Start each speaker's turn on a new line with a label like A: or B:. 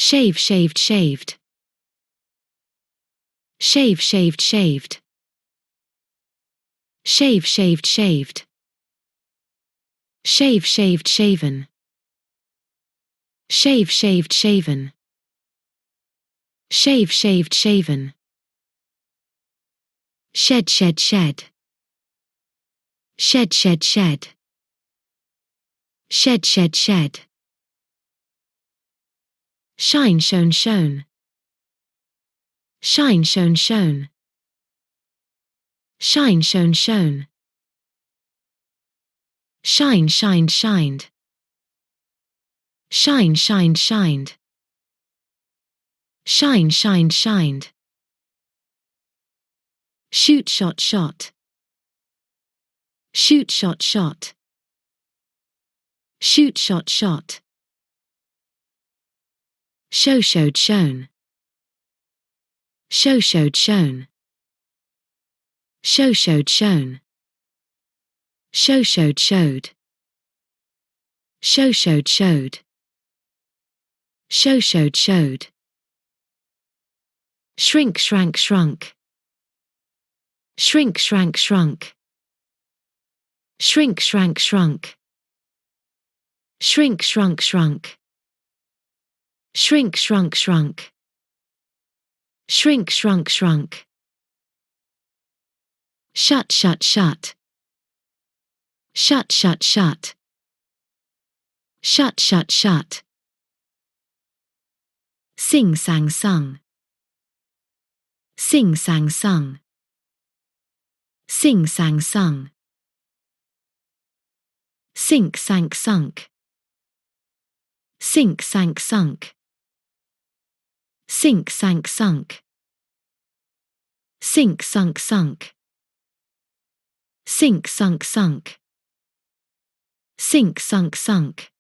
A: Shave, shaved, shaved. Shave, shaved, shaved. Shave, shaved, shaved. Shave, shaved, shaven. Shave, shaved, shaven. Shave, shaved, shaven. Shed, shed, shed. Shed, shed, shed. Shed, shed, shed. Shine, shone, shone. Shine, shone, shone. Shine, shone, shone. Shine, shined, shined. Shine, shined, shined. Shine, shined, shined. Shoot, shot, shot. Shoot, shot, shot. Shoot, shot, shot. Show, showed, shown. Show, showed, shown. Show, showed, shown. Show, showed, showed. Show, showed, showed. Show, showed, showed. Shrink, shrank, shrunk. Shrink, shrank, shrunk. Shrink, shrank, shrunk. Shrink, shrunk, shrunk. Shrink, shrunk, shrunk. Shrink, shrunk, shrunk. Shut, shut, shut. Shut, shut, shut. Shut, shut, shut. Sing, sang, sung. Sing, sang, sung. Sing, sang, sung. Sink, sank, sunk. Sink, sank, sunk. Sink, sank, sunk. Sink, sunk, sunk. Sink, sunk, sunk. Sink, sunk, sunk.